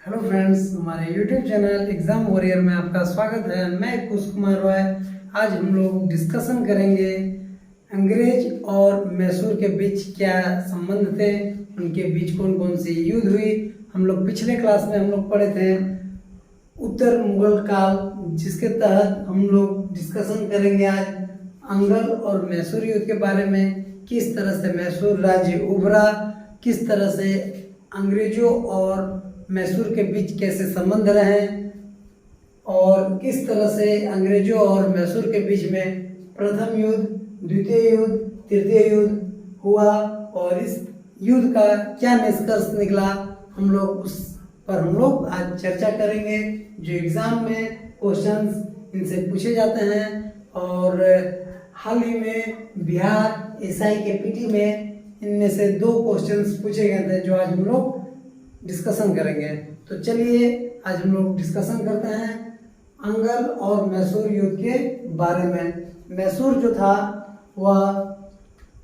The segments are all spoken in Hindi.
हेलो फ्रेंड्स, हमारे यूट्यूब चैनल एग्जाम वॉरियर में आपका स्वागत है। मैं कुश कुमार रॉय। आज हम लोग डिस्कशन करेंगे अंग्रेज और मैसूर के बीच क्या संबंध थे, उनके बीच कौन कौन सी युद्ध हुई। हम लोग पिछले क्लास में हम लोग पढ़े थे उत्तर मुगल काल, जिसके तहत हम लोग डिस्कशन करेंगे आज अंगल और मैसूर युद्ध के बारे में। किस तरह से मैसूर राज्य उभरा, किस तरह से अंग्रेजों और मैसूर के बीच कैसे संबंध रहे और किस तरह से अंग्रेजों और मैसूर के बीच में प्रथम युद्ध, द्वितीय युद्ध, तृतीय युद्ध हुआ और इस युद्ध का क्या निष्कर्ष निकला, हम लोग उस पर हम लोग आज चर्चा करेंगे। जो एग्जाम में क्वेश्चंस इनसे पूछे जाते हैं और हाल ही में बिहार एसआई के पीटी में इनमें से 2 क्वेश्चंस पूछे गए थे जो आज हम लोग डिस्कशन करेंगे। तो चलिए आज हम लोग डिस्कशन करते हैं अंगल और मैसूर युद्ध के बारे में। मैसूर जो था वह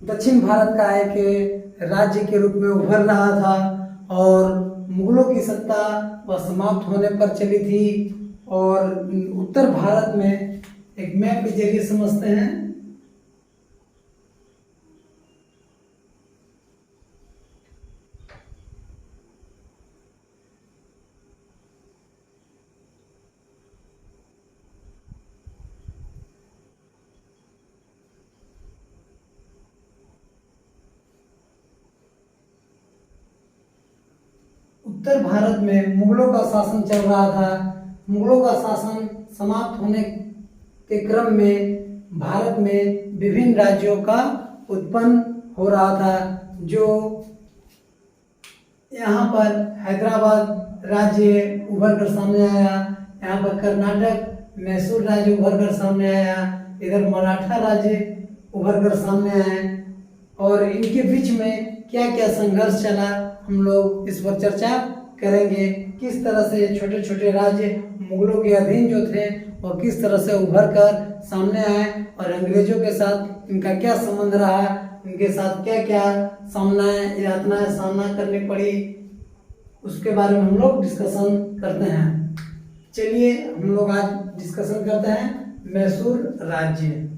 दक्षिण भारत का एक राज्य के रूप में उभर रहा था और मुगलों की सत्ता वह समाप्त होने पर चली थी। और उत्तर भारत में एक मैप के जरिए समझते हैं। उत्तर भारत में मुगलों का शासन चल रहा था। मुगलों का शासन समाप्त होने के क्रम में भारत में विभिन्न राज्यों का उत्पन्न हो रहा था। जो यहाँ पर हैदराबाद राज्य उभर कर सामने आया, यहाँ पर कर्नाटक मैसूर राज्य उभर कर सामने आया, इधर मराठा राज्य उभर कर सामने आए और इनके बीच में क्या क्या संघर्ष चला हम लोग इस पर चर्चा करेंगे। किस तरह से छोटे छोटे राज्य मुगलों के अधीन जो थे और किस तरह से उभर कर सामने आए और अंग्रेजों के साथ इनका क्या संबंध रहा, इनके साथ क्या क्या यातनाएं सामना करनी पड़ी, उसके बारे में हम लोग डिस्कशन करते हैं। चलिए हम लोग आज डिस्कशन करते हैं मैसूर राज्य।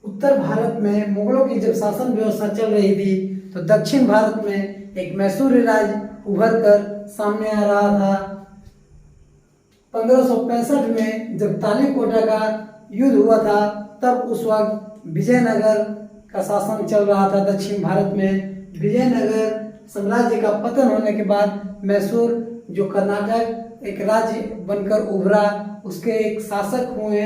उत्तर भारत में मुगलों की जब शासन व्यवस्था चल रही थी तो दक्षिण भारत में एक मैसूरी राज्य उभर कर सामने आ रहा था। 1565 में जब तालीकोटा का युद्ध हुआ था तब उस वक्त विजयनगर का शासन चल रहा था दक्षिण भारत में। विजयनगर साम्राज्य का पतन होने के बाद मैसूर जो कर्नाटक एक राज्य बनकर उभरा, उसके एक शासक हुए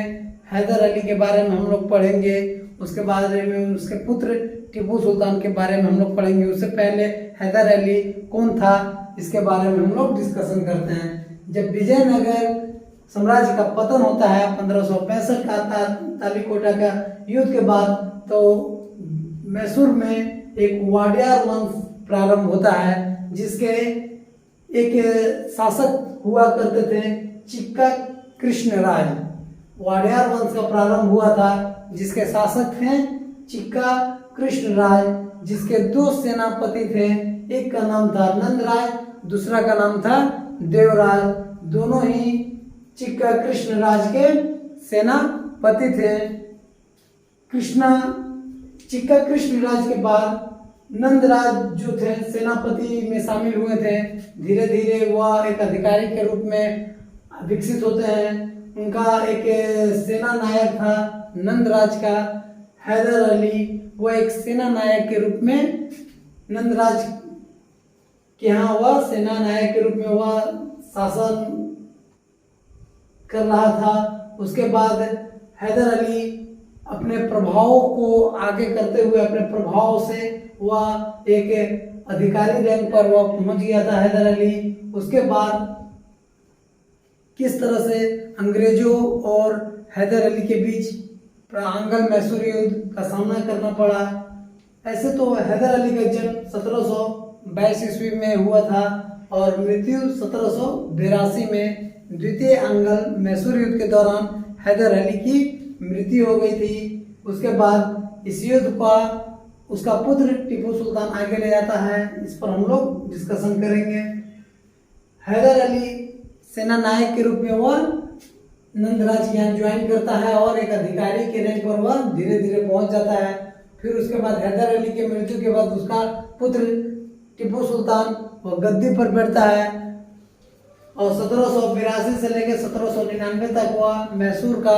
हैदर अली के बारे में हम लोग पढ़ेंगे। उसके बाद में उसके पुत्र टीपू सुल्तान के बारे में हम लोग पढ़ेंगे। उससे पहले हैदर अली कौन था इसके बारे में हम लोग डिस्कशन करते हैं। जब विजयनगर साम्राज्य का पतन होता है 1565 का तालीकोटा का युद्ध के बाद, तो मैसूर में एक वाडियार वंश प्रारंभ होता है जिसके एक शासक हुआ करते थे चिक्का कृष्णराज। वाडियार वंश का प्रारंभ हुआ था जिसके शासक थे चिक्का कृष्णराज, जिसके 2 सेनापति थे। एक का नाम था नंदराज, दूसरा का नाम था देवराज। दोनों ही चिक्का कृष्णराज के सेनापति थे। चिक्का कृष्णराज के बाद नंदराज जो थे सेनापति में शामिल हुए थे। धीरे धीरे वह एक अधिकारी के रूप में विकसित होते हैं। उनका एक सेना नायक था नंदराज का हैदर अली। वह एक सेना नायक के रूप में नंदराज के यहाँ वह सेना नायक के रूप में वह शासन कर रहा था। उसके बाद हैदर अली अपने प्रभाव को आगे करते हुए अपने प्रभाव से वह एक अधिकारी रैंक पर वह पहुंच गया था हैदर अली। उसके बाद किस तरह से अंग्रेजों और हैदर अली के बीच अंगल मैसूर युद्ध का सामना करना पड़ा। ऐसे तो हैदर अली का जन्म 1722 ईस्वी में हुआ था और मृत्यु 1782 में द्वितीय अंगल मैसूर युद्ध के दौरान हैदर अली की मृत्यु हो गई थी। उसके बाद इस युद्ध का उसका पुत्र टीपू सुल्तान आगे ले जाता है, इस पर हम लोग डिस्कशन करेंगे। हैदर अली सेना नायक के रूप में वह नंदराज के यहाँ ज्वाइन करता है और एक अधिकारी के रैंक पर वह धीरे धीरे पहुंच जाता है। फिर उसके बाद हैदर अली के मृत्यु के बाद उसका पुत्र टीपू सुल्तान वह गद्दी पर बैठता है और 1782 से लेकर 1799 तक वह मैसूर का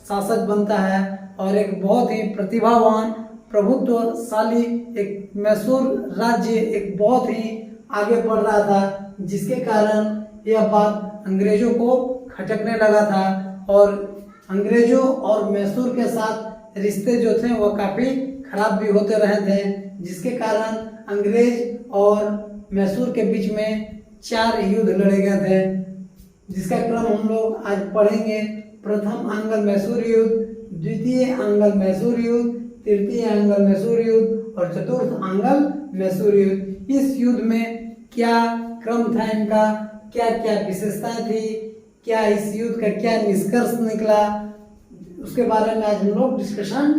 शासक बनता है और एक बहुत ही प्रतिभावान प्रभुत्वशाली एक मैसूर राज्य एक बहुत ही आगे बढ़ रहा था, जिसके कारण यह बात अंग्रेजों को खटकने लगा था और अंग्रेजों और मैसूर के साथ रिश्ते जो थे वह काफी खराब भी होते रहे थे, जिसके कारण अंग्रेज और मैसूर के बीच में 4 युद्ध लड़े गए थे, जिसका क्रम हम लोग आज पढ़ेंगे। प्रथम अंगल मैसूर युद्ध, द्वितीय अंगल मैसूर युद्ध, तृतीय अंगल मैसूर युद्ध और चतुर्थ अंगल मैसूर युद्ध। इस युद्ध में क्या क्रम था इनका, क्या क्या विशेषताएं थी, क्या इस युद्ध का क्या निष्कर्ष निकला, उसके बारे में आज हम लोग डिस्कशन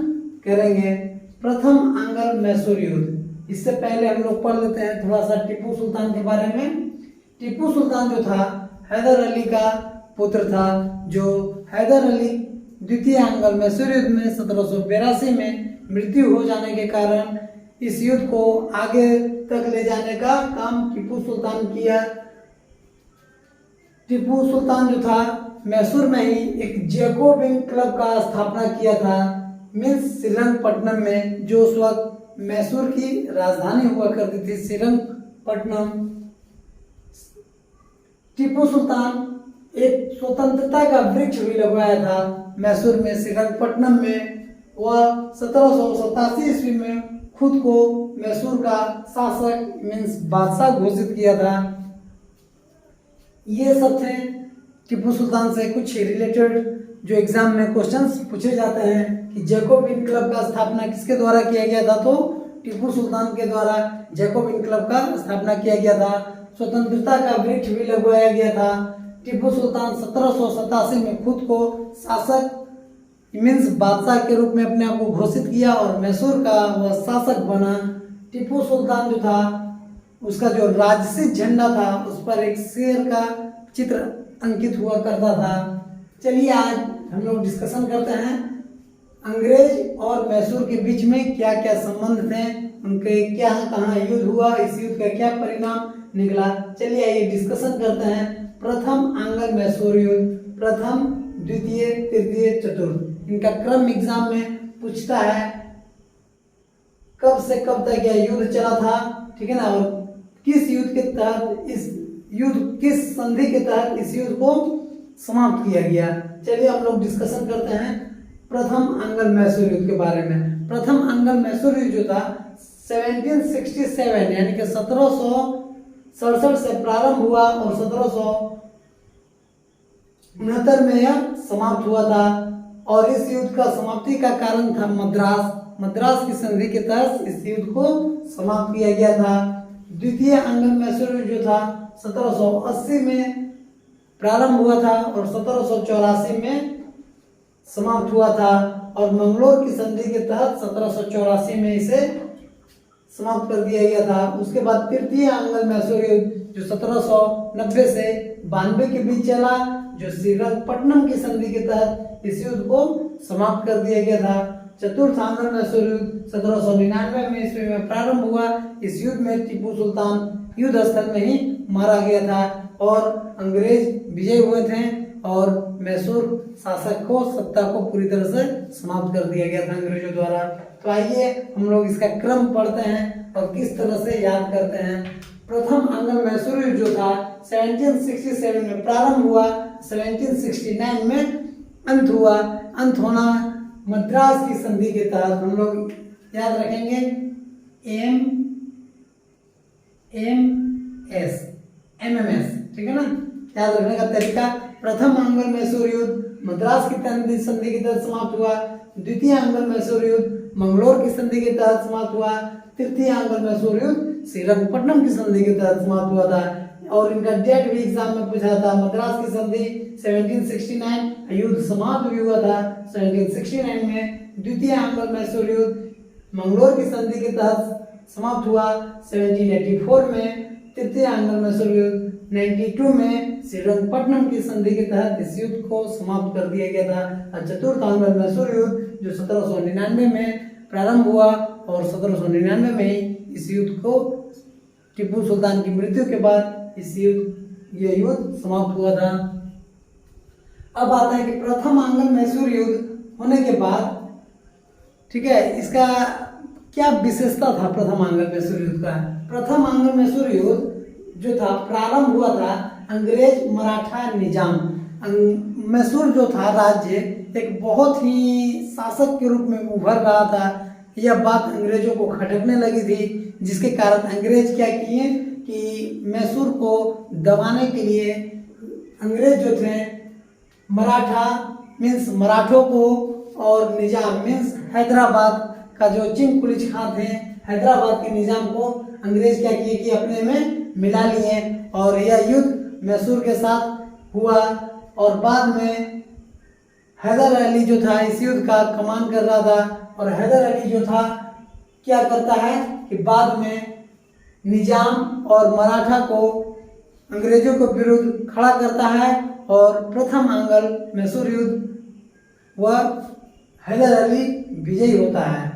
करेंगे। प्रथम अंगल मैसूर युद्ध, इससे पहले हम लोग पढ़ लेते हैं थोड़ा सा टीपू सुल्तान के बारे में। टीपू सुल्तान जो था हैदर अली का पुत्र था, जो हैदर अली द्वितीय अंगल मैसूर युद्ध में 1782 में मृत्यु हो जाने के कारण इस युद्ध को आगे तक ले जाने का काम टीपू सुल्तान किया। टीपू सुल्तान जो था मैसूर में ही एक जैकोबिन क्लब का स्थापना किया था, मीन्स श्रीरंगपट्टनम में, जो उस वक्त मैसूर की राजधानी हुआ करती थी श्रीरंगपट्टनम। टीपू सुल्तान एक स्वतंत्रता का वृक्ष भी लगवाया था मैसूर में श्रीरंगपट्टनम में। वह 1787 ईस्वी में खुद को मैसूर का शासक मीन्स बादशाह घोषित किया था। ये सब थे टीपू सुल्तान से कुछ रिलेटेड जो एग्जाम में क्वेश्चंस पूछे जाते हैं कि जैकोबिन क्लब का स्थापना किसके द्वारा किया गया था, तो टीपू सुल्तान के द्वारा जैकोबिन क्लब का स्थापना किया गया था। स्वतंत्रता का वृक्ष भी लगवाया गया था। टीपू सुल्तान 1787 में खुद को शासक मीन्स बादशाह के रूप में अपने आप को घोषित किया और मैसूर का वह शासक बना। टीपू सुल्तान जो था उसका जो राजसी झंडा था उस पर एक शेर का चित्र अंकित हुआ करता था। चलिए आज हम लोग डिस्कशन करते हैं अंग्रेज और मैसूर के बीच में क्या क्या संबंध थे, उनके क्या कहाँ युद्ध हुआ, इस युद्ध का क्या परिणाम निकला। चलिए आइए डिस्कशन करते हैं। प्रथम अंगल मैसूर युद्ध, प्रथम, द्वितीय, तृतीय, चतुर्थ, इनका क्रम एग्जाम में पूछता है कब से कब तक यह युद्ध चला था, ठीक है ना, और किस युद्ध के तहत किस संधि के तहत इस युद्ध को समाप्त किया गया। चलिए हम लोग डिस्कशन करते हैं प्रथम अंगल मैसूर युद्ध के बारे में। प्रथम अंगल मैसूर युद्ध जो था 1767 यानी कि 1767 से प्रारंभ हुआ और 1769 में यह समाप्त हुआ था और इस युद्ध का समाप्ति का कारण था मद्रास की संधि के तहत इस युद्ध को समाप्त किया गया था। द्वितीय अंगल मैसूर युद्ध जो था 1780 में प्रारंभ हुआ था और 1784 में समाप्त हुआ था और मंगलोर की संधि के तहत 1784 में इसे समाप्त कर दिया गया था। उसके बाद तृतीय अंगल मैसूर युद्ध जो 1790 से 92 के बीच चला, जो श्रीरंगपट्टनम की संधि के तहत इस युद्ध को समाप्त कर दिया गया था। चतुर्थ अंगल मैसूर युद्ध 1799 में ईस्वी में प्रारंभ हुआ। इस युद्ध में टीपू सुल्तान युद्ध स्थल में ही मारा गया था और अंग्रेज विजय हुए थे और मैसूर शासक को सत्ता को पूरी तरह से समाप्त कर दिया गया था अंग्रेजों द्वारा। तो आइए हम लोग इसका क्रम पढ़ते हैं और किस तरह से याद करते हैं। प्रथम अंगल मैसूर युद्ध जो था 1767 में प्रारंभ हुआ, 1769 में अंत हुआ। अंत होना मद्रास की संधि के तहत हम लोग याद रखेंगे MMS, ठीक है ना, याद रखने का तरीका। प्रथम अंगल मैसूर युद्ध मद्रास की संधि के तहत समाप्त हुआ। द्वितीय अंगल मैसूर युद्ध मंगलोर की संधि के तहत समाप्त हुआ। तृतीय अंगल मैसूर युद्ध श्रीरंगपट्टनम की संधि के तहत समाप्त हुआ था। और इनका डेट भी एग्जाम में पूछा था। मद्रास की संधि 1769, युद्ध समाप्त भी हुआ था 1769 में। द्वितीय एंग्लो मैसूर युद्ध मंगलोर की संधि के तहत समाप्त हुआ 1784 में। तृतीय एंग्लो मैसूर युद्ध 92 में श्रीरंगपट्टनम की संधि के तहत इस युद्ध को समाप्त कर दिया गया था। और चतुर्थ एंग्लो मैसूर युद्ध जो 1799 में प्रारंभ हुआ और 1799 में इस युद्ध को टीपू सुल्तान की मृत्यु के बाद ये युद्ध समाप्त हुआ था। अब आता है कि प्रथम एंग्लो मैसूर युद्ध होने के बाद, ठीक है, इसका क्या विशेषता था प्रथम एंग्लो मैसूर युद्ध का। प्रथम एंग्लो मैसूर युद्ध जो था प्रारंभ हुआ था अंग्रेज मराठा निजाम। मैसूर जो था राज्य एक बहुत ही शासक के रूप में उभर रहा था। यह बात अंग्रेजों को खटकने लगी थी, जिसके कारण अंग्रेज क्या किए कि मैसूर को दबाने के लिए अंग्रेज जो थे मराठा मीन्स मराठों को और निजाम मीन्स हैदराबाद का जो चिंग खां थे हैदराबाद के निजाम को अंग्रेज क्या किए कि अपने में मिला लिए और यह युद्ध मैसूर के साथ हुआ। और बाद में हैदर अली जो था इस युद्ध का कमान कर रहा था और हैदर अली जो था क्या करता है कि बाद में निजाम और मराठा को अंग्रेजों के विरुद्ध खड़ा करता है और प्रथम एंग्लो मैसूर युद्ध वह हैदर अली विजयी होता है।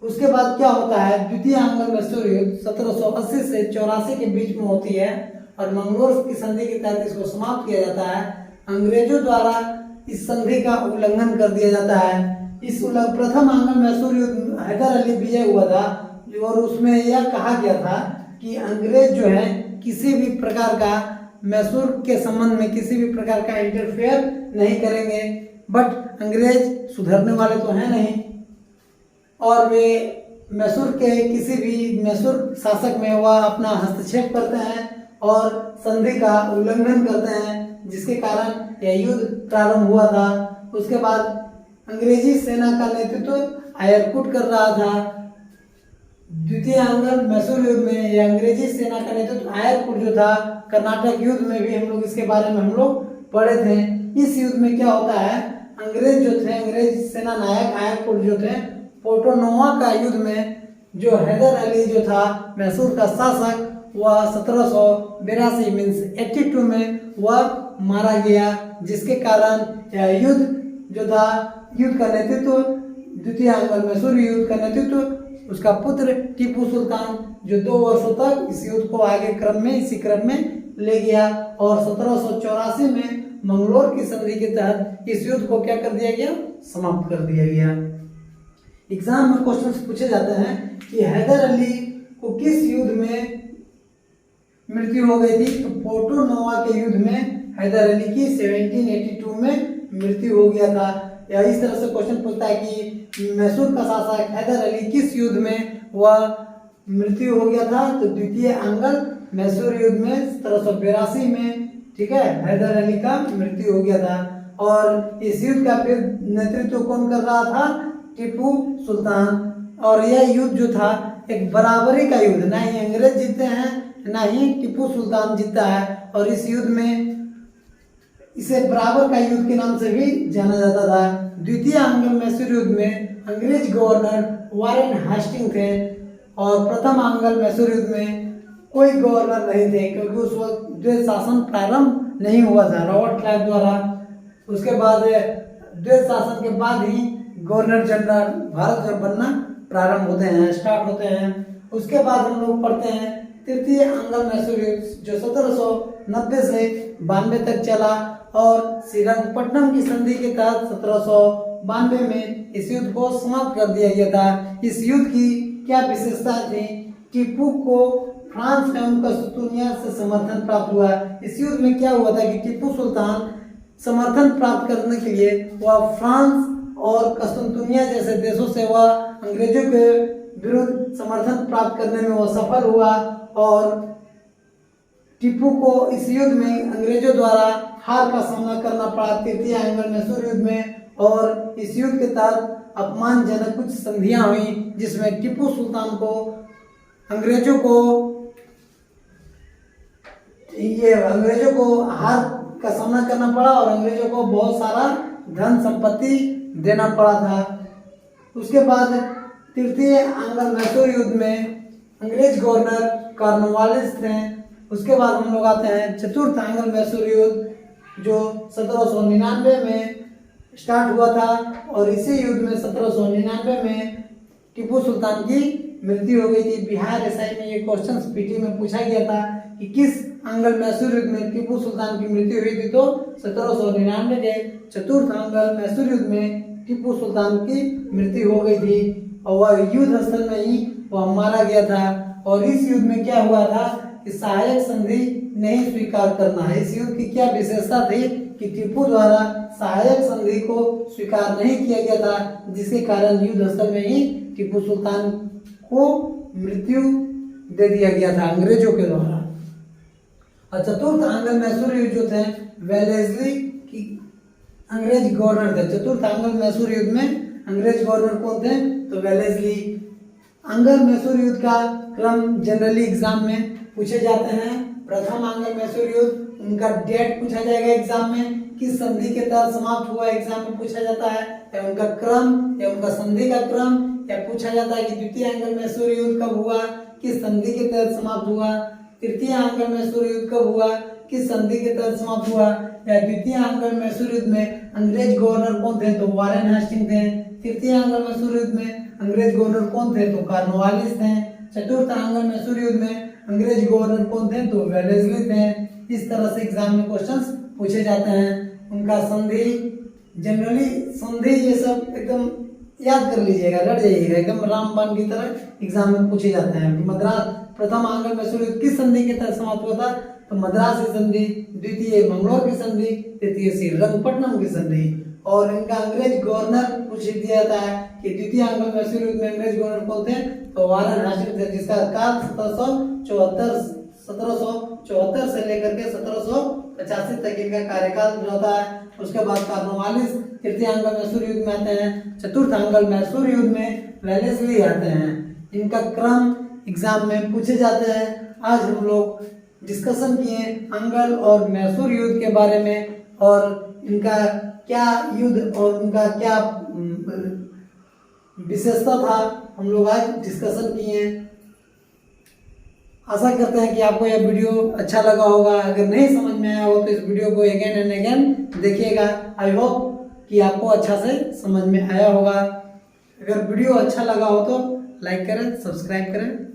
उसके बाद क्या होता है, द्वितीय एंग्लो मैसूर युद्ध 1780 से 84 के बीच में होती है और मंगलोर की संधि के तहत इसको समाप्त किया जाता है। अंग्रेजों द्वारा इस संधि का उल्लंघन कर दिया जाता है। इस प्रथम एंग्लो मैसूर युद्ध हैदर अली विजय हुआ था और उसमें यह कहा गया था कि अंग्रेज जो है किसी भी प्रकार का मैसूर के संबंध में किसी भी प्रकार का इंटरफेयर नहीं करेंगे। बट अंग्रेज सुधरने वाले तो हैं नहीं और वे मैसूर के किसी भी मैसूर शासक में वह अपना हस्तक्षेप करते हैं और संधि का उल्लंघन करते हैं, जिसके कारण यह युद्ध प्रारंभ हुआ था। उसके बाद अंग्रेजी सेना का नेतृत्व आयरकुट कर रहा था। द्वितीय एंग्लो मैसूर युद्ध में यह अंग्रेजी सेना का नेतृत्व आयरकुट जो था, कर्नाटक युद्ध में भी हम लोग इसके बारे में हम लोग पढ़े थे। इस युद्ध में क्या होता है, अंग्रेज जो थे अंग्रेज सेना नायक आयरकुट जो थे पोर्टोनोवा का युद्ध में जो हैदर अली जो था मैसूर का शासक वह 1782 मीन्स 82 में वह मारा गया, जिसके कारण यह युद्ध जो था युद्ध का नेतृत्व द्वितीय एंग्लो मैसूर युद्ध का नेतृत्व उसका पुत्र टीपू सुल्तान जो 2 वर्षों तक इस युद्ध को आगे इसी क्रम में ले गया और 1784 में मंगलोर की संधि के तहत इस युद्ध को क्या कर दिया गया, समाप्त कर दिया गया। एग्जाम में क्वेश्चंस पूछे जाते हैं कि हैदर अली को किस युद्ध में मृत्यु हो गई थी, तो पोर्टोनोवा के युद्ध में हैदर अली की 1782 में मृत्यु हो गया था। या इस तरह से क्वेश्चन पूछता है कि मैसूर का शासक हैदर अली किस युद्ध में वह मृत्यु हो गया था, तो द्वितीय एंग्लो मैसूर युद्ध में 1782 में, ठीक है, हैदर अली का मृत्यु हो गया था। और इस युद्ध का फिर नेतृत्व कौन कर रहा था, टीपू सुल्तान। और यह युद्ध जो था एक बराबरी का युद्ध, ना ही अंग्रेज जीते हैं ना ही टीपू सुल्तान जीता है और इस युद्ध में इसे बराबर का युद्ध के नाम से भी जाना जाता था। द्वितीय एंग्लो मैसूर युद्ध में अंग्रेज गवर्नर वारेन हास्टिंग थे और प्रथम एंग्लो मैसूर युद्ध में कोई गवर्नर नहीं थे क्योंकि उस वक्त द्वैध शासन प्रारंभ नहीं हुआ था रॉबर्ट क्लाइव द्वारा। उसके बाद द्वैध शासन के बाद ही गवर्नर जनरल भारत में बनना प्रारंभ होते हैं, स्टार्ट होते हैं। उसके बाद हम लोग पढ़ते हैं तृतीय एंग्लो मैसूर युद्ध जो 1790 से 92 तक चला और श्रीरंगपट्टनम की संधि के तहत 1792 में इस युद्ध को समाप्त कर दिया गया था। इस युद्ध की क्या विशेषता थी, टीपू को फ्रांस एवं कस्तूनिया से समर्थन प्राप्त हुआ। इस युद्ध में क्या हुआ था कि टीपू सुल्तान समर्थन प्राप्त करने के लिए वह फ्रांस और कस्तूनिया जैसे देशों से वह अंग्रेजों के विरुद्ध समर्थन प्राप्त करने में वह सफल हुआ और टीपू को इस युद्ध में अंग्रेजों द्वारा हार का सामना करना पड़ा तृतीय एंग्लो मैसूर युद्ध में। और इस युद्ध के तहत अपमानजनक कुछ संधियां हुई जिसमें टीपू सुल्तान को अंग्रेजों को ये अंग्रेजों को हार का सामना करना पड़ा और अंग्रेजों को बहुत सारा धन संपत्ति देना पड़ा था। उसके बाद तृतीय एंग्लो मैसूर युद्ध में अंग्रेज गवर्नर कॉर्नवालिस थे। उसके बाद हम लोग आते हैं चतुर्थ एंग्लो मैसूर युद्ध जो 1799 में स्टार्ट हुआ था और इसी युद्ध में 1799 में टीपू सुल्तान की मृत्यु हो गई थी। बिहार एसआई में ये क्वेश्चन पीटी में पूछा गया था कि किस एंग्लो मैसूर युद्ध में टीपू सुल्तान की मृत्यु हुई थी, तो 1799 के चतुर्थ एंग्लो मैसूर युद्ध में टीपू सुल्तान की मृत्यु हो गई थी और वह युद्ध स्थल में ही वह मारा गया था। और इस युद्ध में क्या हुआ था कि सहायक संधि नहीं स्वीकार करना है। इस युद्ध की क्या विशेषता थी कि टीपू द्वारा सहायक संधि को स्वीकार नहीं किया गया था, जिसके कारण युद्ध स्थल में ही टीपू सुल्तान को मृत्यु दे दिया गया था अंग्रेजों के द्वारा। और चतुर्थ एंग्लो मैसूर युद्ध जो थे वेलेस्ली की अंग्रेज गवर्नर थे। चतुर्थ एंग्लो मैसूर युद्ध में अंग्रेज गवर्नर कौन थे, तो वेलेस्ली। एंग्लो मैसूर युद्ध का क्रम जनरली एग्जाम में पूछे जाते हैं। प्रथम एंग्लो मैसूर युद्ध, उनका डेट पूछा जाएगा एग्जाम में, किस संधि के तहत समाप्त हुआ एग्जाम में पूछा जाता है, या उनका क्रम या उनका संधि का क्रम, या पूछा जाता है कि द्वितीय एंग्लो मैसूर युद्ध कब हुआ, किस संधि के तहत समाप्त हुआ, तृतीय एंग्लो मैसूर युद्ध कब हुआ, किस संधि के तहत समाप्त हुआ, या द्वितीय एंग्लो मैसूर युद्ध में अंग्रेज गवर्नर कौन थे, तो वारेन हेस्टिंग थे। तृतीय एंग्लो मैसूर युद्ध में अंग्रेज गवर्नर कौन थे, तो कॉर्नवालिस थे। चतुर्थ एंग्लो मैसूर युद्ध में अंग्रेज गवर्नर कौन थे, तो वेलेस्ली थे। इस तरह से एग्जाम में क्वेश्चंस पूछे जाते हैं। उनका संधि, जनरली संधि ये सब एकदम याद कर लीजिएगा, रट जाइएगा, एकदम रामबाण की तरह एग्जाम में पूछे जाते हैं। मद्रास प्रथम एंग्लो मैसूर युद्ध किस संधि के तहत समाप्त हुआ था, तो मद्रास की संधि, द्वितीय मंगलोर की संधि, तृतीय श्रीरंगपट्टनम की संधि। और इनका अंग्रेज गवर्नर पूछ दिया जाता है कि द्वितीय एंग्लो मैसूर युद्ध में अंग्रेज गवर्नर कौन थे, तो वारेन हेस्टिंग थे, जिसका काल 1774 से लेकर के 1785 तक इनका कार्यकाल रहता है। उसके बाद कॉर्नवालिस तृतीय एंग्लो मैसूर युद्ध में आते हैं। चतुर्थ एंग्लो मैसूर युद्ध में वेलेस्ली आते हैं। इनका क्रम एग्जाम में पूछे जाते हैं। आज हम लोग डिस्कशन किए एंग्लो और मैसूर युद्ध के बारे में और इनका क्या युद्ध और उनका क्या विशेषता था, हम लोग आज डिस्कशन किए। आशा करते हैं कि आपको यह वीडियो अच्छा लगा होगा। अगर नहीं समझ में आया हो तो इस वीडियो को अगेन एंड अगेन देखिएगा। आई होप कि आपको अच्छा से समझ में आया होगा। अगर वीडियो अच्छा लगा हो तो लाइक करें, सब्सक्राइब करें।